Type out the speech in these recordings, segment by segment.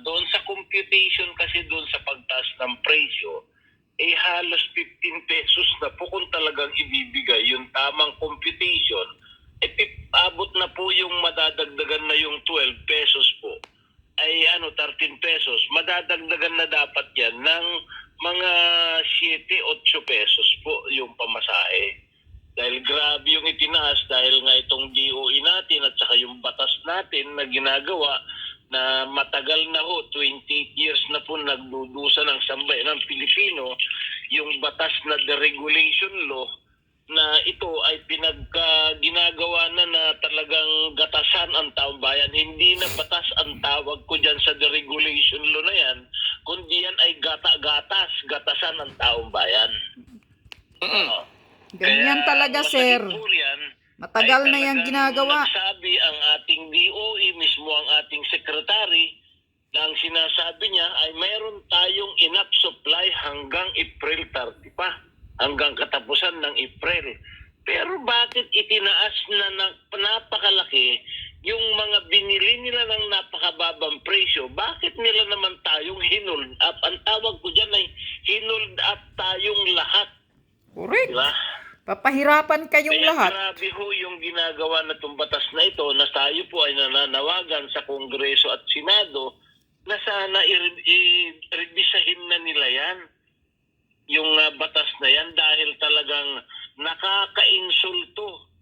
doon sa computation kasi doon sa pagtaas ng presyo, halos 15 pesos na po kung talagang ibibigay yung tamang computation, abot na po yung madadagdagan na yung 12 pesos po, ay 13 pesos. Madadagdagan na dapat yan ng mga 7-8 pesos po yung pamasahe. Dahil grabe yung itinaas dahil nga itong DOE natin at saka yung batas natin na ginagawa na matagal na ho, 28 years na po nagdudusa ng sambayan ng Pilipino, yung batas na deregulation law na ito ay ginagawa na talagang gatasan ang taong bayan. Hindi na batas ang tawag ko dyan sa deregulation law na yan, kundi yan ay gatasan ang taong bayan. Ganyan talaga, sir. Matagal na yan ginagawa. Nagsabi ang ating DOE, mismo ang ating secretary, na ang sinasabi niya ay mayroon tayong enough supply hanggang April 30 pa, hanggang katapusan ng April. Pero bakit itinaas na napakalaki yung mga binili nila ng napakababang presyo? Bakit nila naman tayong hinold up? Ang tawag ko dyan ay hinold up tayong lahat. Correct. Diba? Papahirapan kayong Kaya lahat. grabe ho yung ginagawa na itong batas na ito na tayo po ay nananawagan sa Kongreso at Senado na sana i-revisahin na nila yan, yung batas na yan, dahil talagang nakaka-insulto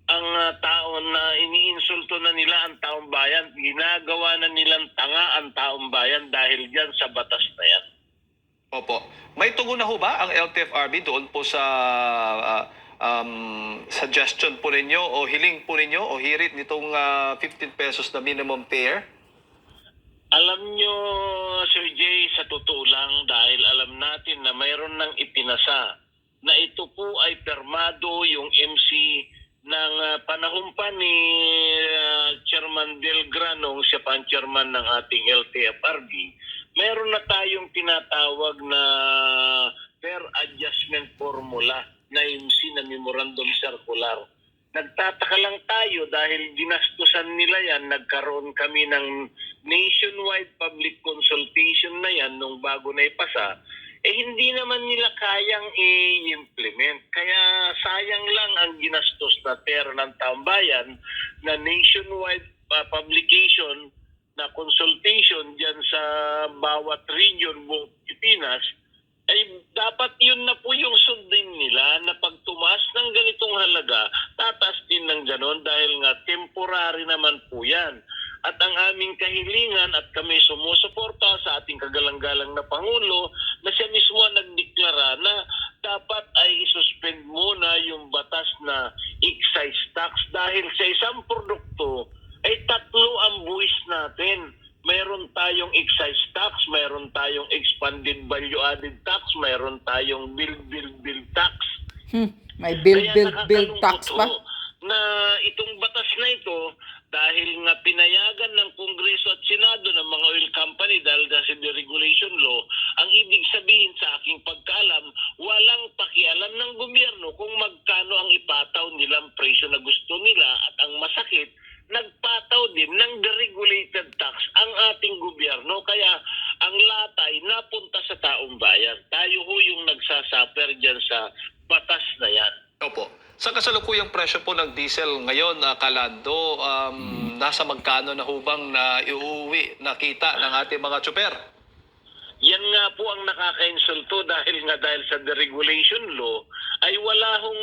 ang tao, na iniinsulto na nila ang taong bayan. Ginagawa na nilang tanga ang taong bayan dahil dyan sa batas na yan. Opo. May tugon na ho ba ang LTFRB doon po sa suggestion po ninyo o hiling po ninyo o hirit nitong 15 pesos na minimum fare? Alam nyo, Sir Jay, sa totoo lang, dahil alam natin na mayroon ng ipinasa na ito po ay permado yung MC ng panahon pa ni Chairman Del Granong, siya pa ang chairman ng ating LTFRB. Meron na tayong tinatawag na Fair Adjustment Formula na MC na Memorandum Circular. Nagtataka lang tayo dahil ginastusan nila yan, nagkaroon kami ng nationwide public consultation na yan nung bago na ipasa, hindi naman nila kayang i-implement. Kaya sayang lang ang ginastos na pera ng taong bayan na nationwide publication na consultation dyan sa bawat region buong Pilipinas, ay dapat yun na po yung sundin nila na pag tumaas ng ganitong halaga, tataas din ng ganon dahil nga temporary naman po yan. At ang aming kahilingan at kami sumusuporta sa ating kagalang-galang na Pangulo na siya mismo nagdeklara na dapat ay isuspend muna yung batas na excise tax dahil sa isang produkto ay tatlo ang buwis natin. Mayroon tayong excise tax, mayroon tayong expanded value-added tax, mayroon tayong bill tax. May bill tax pa. Na itong batas na ito, dahil nga pinayagan ng Kongreso at Senado ng mga oil company dahil kasi deregulation law, ang ibig sabihin sa aking pagkaalam, walang pakialam ng gobyerno kung magkano ang ipataw nilang presyo na gusto nila, at ang masakit, nagpataw din ng deregulated tax ang ating gobyerno. Kaya ang latay napunta sa taong bayan. Tayo ho yung nagsasuffer dyan sa batas na yan. Opo. Sa kasalukuyang presyo po ng diesel ngayon, Kalando, nasa magkano na hubang na iuwi na kita ng ating mga tsuper? Yan nga po ang nakaka-insulto dahil sa deregulation law ay wala hong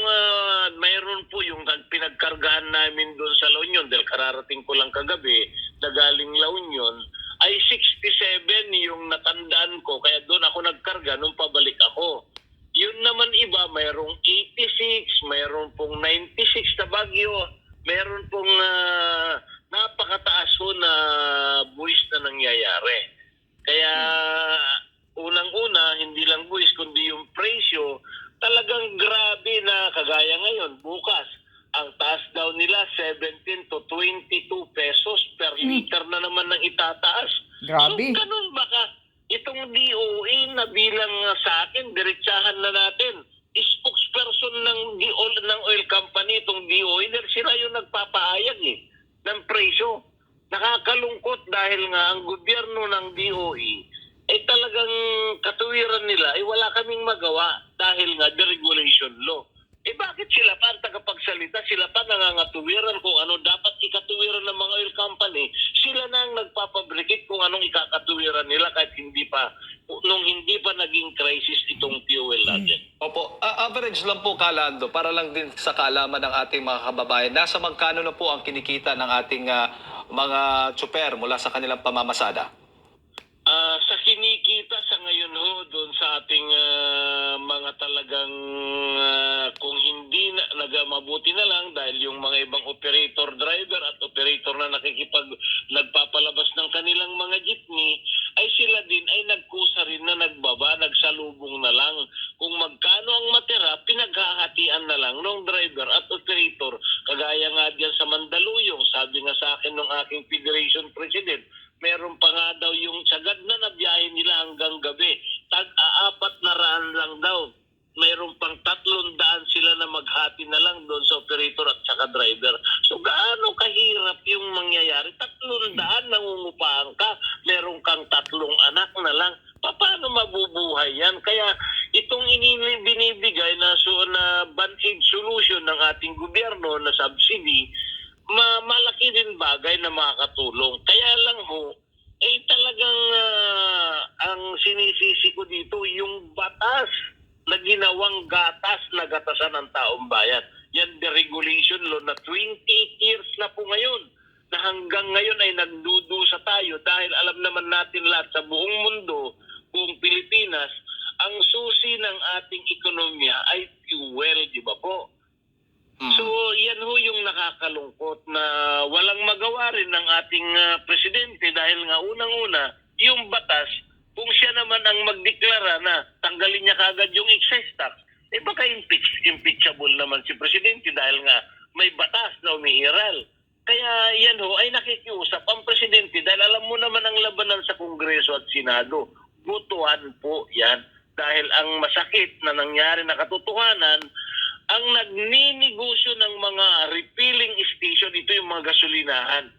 mayroon po yung pinagkargahan namin doon sa La Union dahil kararating ko lang kagabi na galing La Union ay 67 yung natandaan ko, kaya doon ako nagkarga nung pabalik ako. Yun naman iba, mayroong 86, mayroon pong 96 na Baguio, mayroon pong napakataas ho na buwis na nangyayari. Kaya unang-una, hindi lang buwis kundi yung presyo, talagang grabe na kagaya ngayon. Bukas, ang taas daw nila 17 to 22 pesos per liter na naman ng itataas. Grabe. So ganun baka itong DOE na bilang sa akin, diretsahan na natin. Spokesperson ng oil company, itong DOE, sila yung nagpapaayag ng presyo. nakakalungkot dahil nga ang gobyerno ng DOE ay talagang katuwiran nila ay wala kaming magawa dahil nga deregulation law. Bakit sila pa ang tagapagsalita? Sila pa nangangatuwiran kung ano dapat ikatuwiran ng mga oil company. Sila na ang nagpapabricate kung anong ikakatuwiran nila kahit nung hindi pa naging crisis itong fuel natin. Opo, average lang po, Kalando, para lang din sa kaalaman ng ating mga kababayan. Nasa magkano na po ang kinikita ng ating mga tsuper mula sa kanilang pamamasada? Sa kinikita sa ngayon ho, doon sa ating mga talagang kung hindi mabuti na lang dahil yung mga ibang operator driver at operator na nagpapalabas ng kanilang mga jeepney, ay sila din ay nagkusa rin na nagbaba, nagsalubong na lang. Kung magkano ang matira, pinaghahatian na lang ng driver at operator. Kagaya nga diyan sa Mandaluyong, sabi nga sa akin ng aking Federation President, meron pa nga daw yung sagad na nabiyahe nila hanggang gabi. Tag-400 lang daw. Mayroon pang 300 sila na maghati na lang doon sa operator at saka driver. So gaano kahirap yung mangyayari? 300 nangungupahan ka, meron kang 3 anak na lang. Paano mabubuhay yan? Kaya itong binibigay na band-aid solution ng ating gobyerno na subsidy, malaki din bagay na makakatulong. Kaya lang ho, talagang ang sinisisi ko dito, yung batas na ginawang gatas na gatasan ng taong bayan. Yan deregulation law na 28 years na po ngayon, na hanggang ngayon ay nagdudusa tayo dahil alam naman natin lahat sa buong mundo, buong Pilipinas, ang susi ng ating ekonomiya ay fuel, di ba po? So, yan ho yung nakakalungkot na walang magawa rin ng ating presidente dahil nga unang-una, yung batas, kung siya naman ang magdeklara na tanggalin niya kagad yung excess tax, baka impeachable naman si presidente dahil nga may batas na umiiral. Kaya yan ho ay nakikiusap ang presidente dahil alam mo naman ang labanan sa Kongreso at Senado. Butuan po yan dahil ang masakit na nangyari na katotohanan, ang nagninegosyo ng mga refilling station, ito yung mga gasolinahan.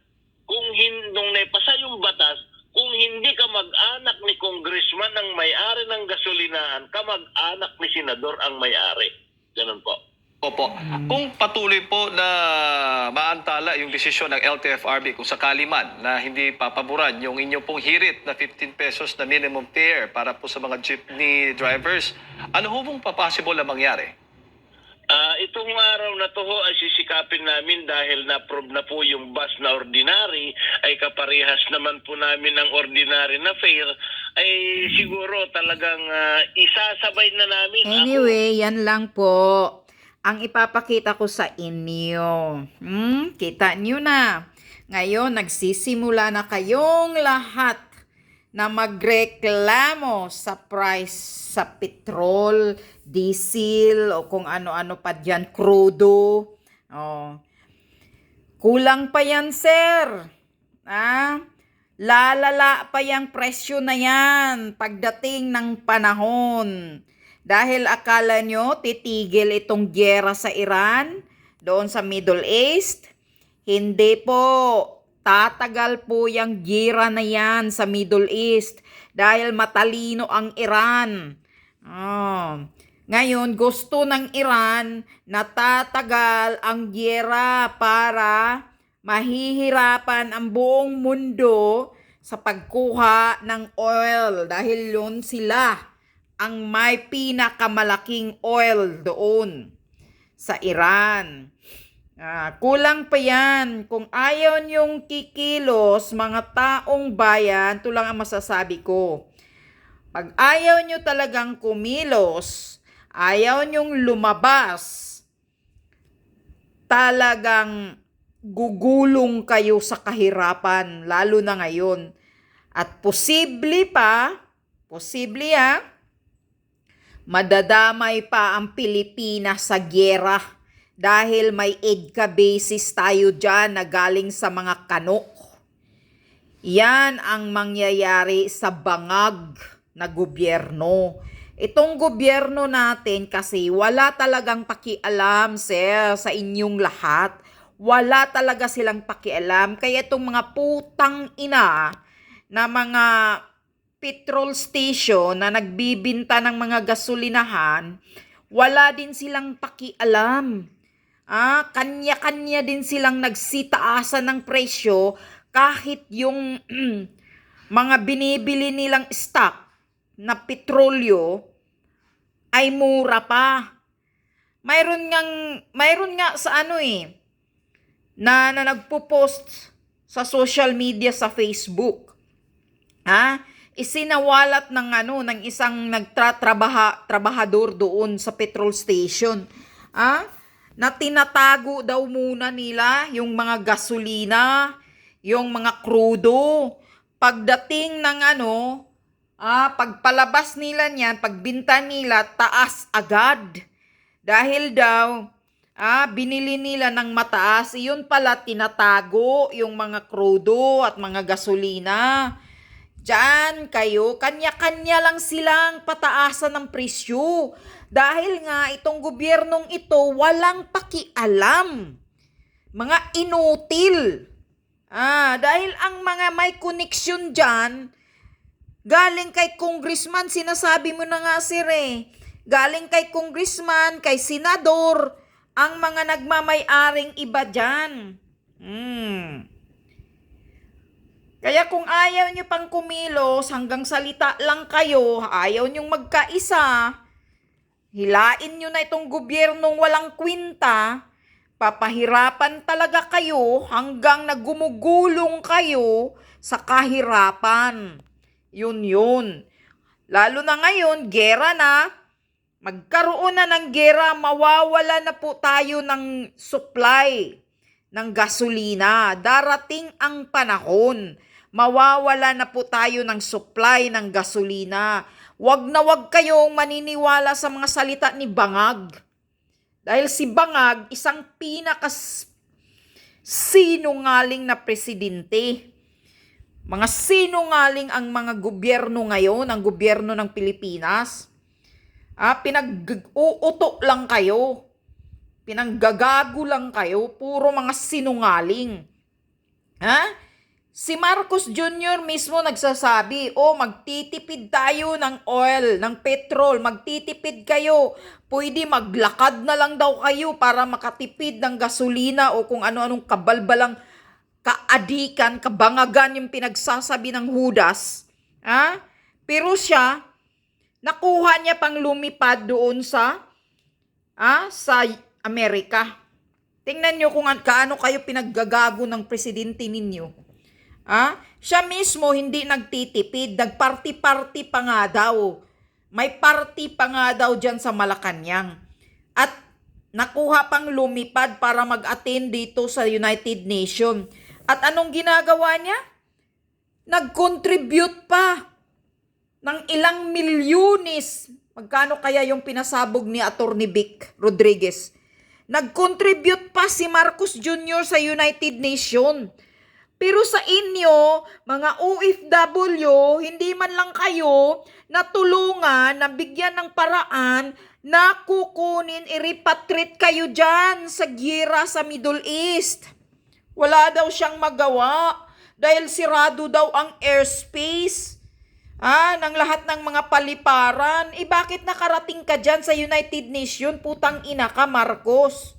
Nung naipasa yung batas, kung hindi ka mag-anak ni congressman ang may-ari ng gasolinahan, kamag-anak ni senador ang may-ari. Ganun po. Opo. Kung patuloy po na maantala yung desisyon ng LTFRB kung sakali man na hindi papaboran yung inyo pong hirit na 15 pesos na minimum fare para po sa mga jeepney drivers, ano ho pong possible na mangyari? Itong araw na to ho ay sisikapin namin dahil na-approve na po yung bus na ordinary, ay kaparehas naman po namin ng ordinary na fare, ay siguro talagang isasabay na namin. Anyway, yan lang po ang ipapakita ko sa inyo. Kita nyo na. Ngayon, nagsisimula na kayong lahat na magreklamo sa price sa petrol, diesel, o kung ano-ano pa dyan, crudo. Kulang pa yan, sir. Lalala pa yung presyo na yan pagdating ng panahon. Dahil akala nyo titigil itong gyera sa Iran, doon sa Middle East? Hindi po. Tatagal po yung gira na yan sa Middle East dahil matalino ang Iran. Ngayon, gusto ng Iran na tatagal ang gira para mahihirapan ang buong mundo sa pagkuha ng oil dahil yun sila ang may pinakamalaking oil doon sa Iran. Kulang pa yan. Kung ayaw niyong kikilos, mga taong bayan, ito lang ang masasabi ko. Pag ayaw niyo talagang kumilos, ayaw niyong lumabas, talagang gugulong kayo sa kahirapan, lalo na ngayon. At posible madadamay pa ang Pilipinas sa gyera. Dahil may EDCA basis tayo dyan na galing sa mga kanok. Yan ang mangyayari sa bangag na gobyerno. Itong gobyerno natin kasi wala talagang pakialam, sir, sa inyong lahat. wala talaga silang pakialam. Kaya itong mga putang ina na mga petrol station na nagbibinta ng mga gasolinahan, wala din silang pakialam. Kanya-kanya din silang nagsitaasan ng presyo kahit yung mga binibili nilang stock na petrolyo ay mura pa. Mayroon nga sa na nagpo-post sa social media sa Facebook. Isinawalat ng isang trabahador doon sa petrol station. Na tinatago daw muna nila yung mga gasolina, yung mga krudo. Pagdating ng pagpalabas nila niyan, pagbinta nila, taas agad. Dahil daw, binili nila ng mataas, yun pala tinatago yung mga krudo at mga gasolina. Diyan kayo, kanya-kanya lang silang pataasan ng presyo. Dahil nga itong gobyernong ito walang pakialam. Mga inutil. Dahil ang mga may koneksyon dyan, galing kay congressman, sinasabi mo na nga sir galing kay congressman, kay senador, ang mga nagmamay-aring iba dyan. Kaya kung ayaw nyo pang kumilos, hanggang salita lang kayo, ayaw nyong magkaisa, hilain nyo na itong gobyernong walang kwinta, papahirapan talaga kayo hanggang nagumugulong kayo sa kahirapan. Yun. Lalo na ngayon, gera na. Magkaroon na ng gera, mawawala na po tayo ng supply ng gasolina. Darating ang panahon, mawawala na po tayo ng supply ng gasolina. Wag na wag kayong maniniwala sa mga salita ni Bangag. Dahil si Bangag, isang sinungaling na presidente. Mga sinungaling ang mga gobyerno ngayon, ang gobyerno ng Pilipinas. Pinag-uuto lang kayo. Pinanggagago lang kayo. Puro mga sinungaling. Si Marcos Jr. mismo nagsasabi, magtitipid tayo ng oil, ng petrol, magtitipid kayo. Pwede maglakad na lang daw kayo para makatipid ng gasolina o kung ano-anong kabalbalang kaadikan, kabangagan yung pinagsasabi ng Judas. Pero siya, nakuha niya pang lumipad doon sa Amerika. Tingnan nyo kung kaano kayo pinaggagago ng presidente ninyo. Siya mismo hindi nagtitipid, nagparty-party pa nga daw. May party pa nga daw dyan sa Malacanang. At nakuha pang lumipad para mag-attend dito sa United Nations. At anong ginagawa niya? Nag-contribute pa ng ilang milyones. Magkano kaya yung pinasabog ni Atty. Vic Rodriguez? Nag-contribute pa si Marcos Jr. sa United Nations. Pero sa inyo, mga OFW, hindi man lang kayo natulungan, nabigyan ng paraan na kukunin, i-repatriate kayo dyan sa gira sa Middle East. Wala daw siyang magawa dahil sirado daw ang airspace ng lahat ng mga paliparan. Bakit nakarating ka dyan sa United Nations? Putang ina ka, Marcos.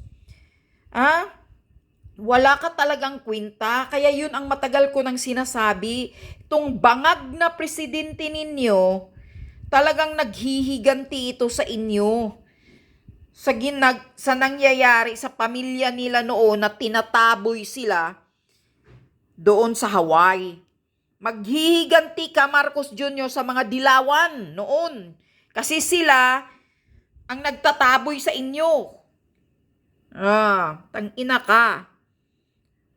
Wala ka talagang kwenta. Kaya yun ang matagal ko nang sinasabi. Itong bangag na presidente ninyo, talagang naghihiganti ito sa inyo. Sa nangyayari sa pamilya nila noon na tinataboy sila doon sa Hawaii. Maghihiganti ka, Marcos Jr., sa mga dilawan noon. Kasi sila ang nagtataboy sa inyo. Tangina ka.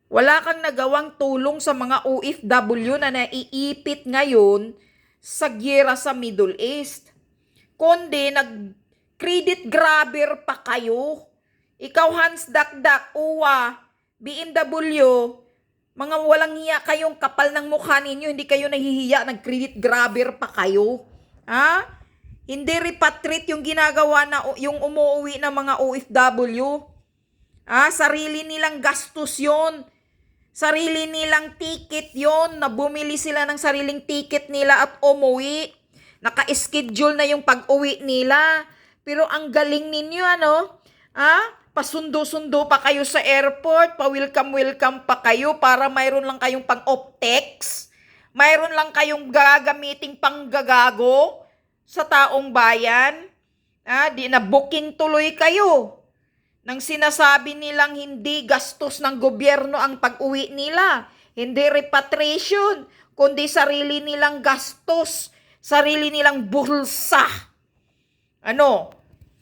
Wala kang nagawang tulong sa mga OFW na naiipit ngayon sa gira sa Middle East. Kundi nag-credit grabber pa kayo. Ikaw, Hans Dakdak, Uwa, BMW, mga walang hiya kayong kapal ng mukha ninyo, hindi kayo nahihiya, nag-credit grabber pa kayo. Hindi repatriate yung ginagawa na yung umuwi na mga OFW. Sarili nilang gastos yon. Sarili nilang ticket yon, na bumili sila ng sariling ticket nila at umuwi. Naka-schedule na yung pag-uwi nila. Pero ang galing ninyo, ano? Pasundo-sundo pa kayo sa airport, pa-welcome-welcome pa kayo para mayroon lang kayong pang-optex. Mayroon lang kayong gagamiting panggagago sa taong bayan. Di na booking tuloy kayo. Nang sinasabi nilang hindi gastos ng gobyerno ang pag-uwi nila, hindi repatriation, kundi sarili nilang gastos, sarili nilang bulsa.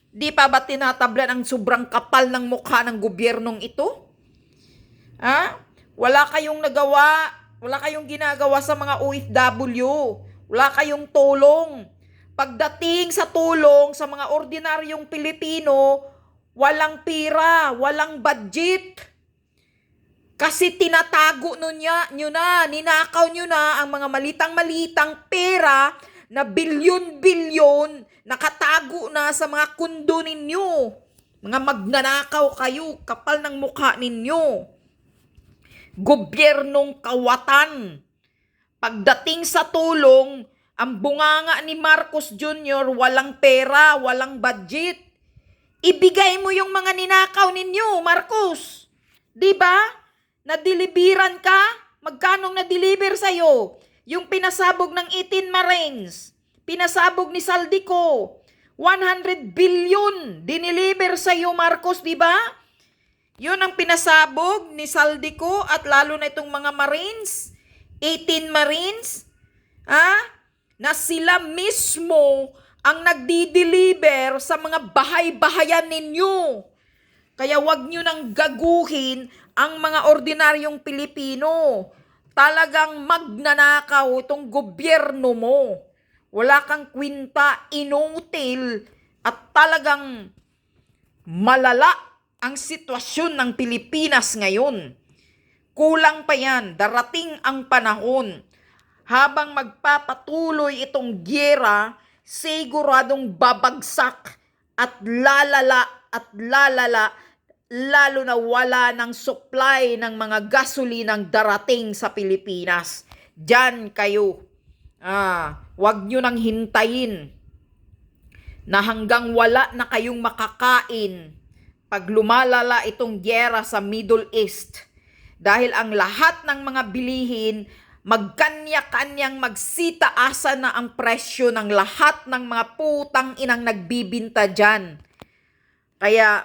Di pa ba tinatablan ang sobrang kapal ng mukha ng gobyernong ito? Wala kayong nagawa, wala kayong ginagawa sa mga OFW, wala kayong tulong. Pagdating sa tulong sa mga ordinaryong Pilipino, walang pira, walang budget. Kasi tinatago nyo na, ninakaw nyo na ang mga malitang-malitang pera na bilyon-bilyon, nakatago na sa mga kundo ninyo. Mga magnanakaw kayo, kapal ng mukha ninyo. Gobyernong kawatan. Pagdating sa tulong, ang bunganga ni Marcos Jr., walang pera, walang budget. Ibigay mo yung mga ninakaw ninyo, Marcos. Diba? Nadeliveran ka? Magkanong na-deliver sa'yo? Yung pinasabog ng 18 Marines, pinasabog ni Saldico, 100 billion dineliver sa'yo, Marcos, diba? Yun ang pinasabog ni Saldico at lalo na itong mga Marines, 18 Marines, na sila mismo ang nagdi-deliver sa mga bahay-bahayan ninyo. Kaya wag nyo nang gaguhin ang mga ordinaryong Pilipino. Talagang magnanakaw itong gobyerno mo. Wala kang kwinta, inutil, at talagang malala ang sitwasyon ng Pilipinas ngayon. Kulang pa yan, darating ang panahon. Habang magpapatuloy itong giyera, siguradong babagsak at lalala, lalo na wala ng supply ng mga gasolinang darating sa Pilipinas. Diyan kayo. Wag nyo nang hintayin na hanggang wala na kayong makakain pag lumalala itong giyera sa Middle East. Dahil ang lahat ng mga bilihin, magkanya-kanyang magsitaasa na ang presyo ng lahat ng mga putang inang nagbibinta dyan. Kaya,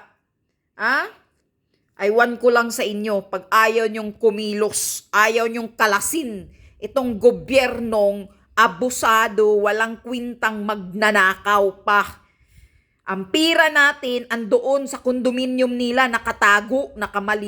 aywan ko lang sa inyo, pag ayaw nyong kumilos, ayaw nyong kalasin itong gobyernong abusado, walang kwintang magnanakaw pa. Ang pira natin andoon sa kondominium nila nakatago, nakamali.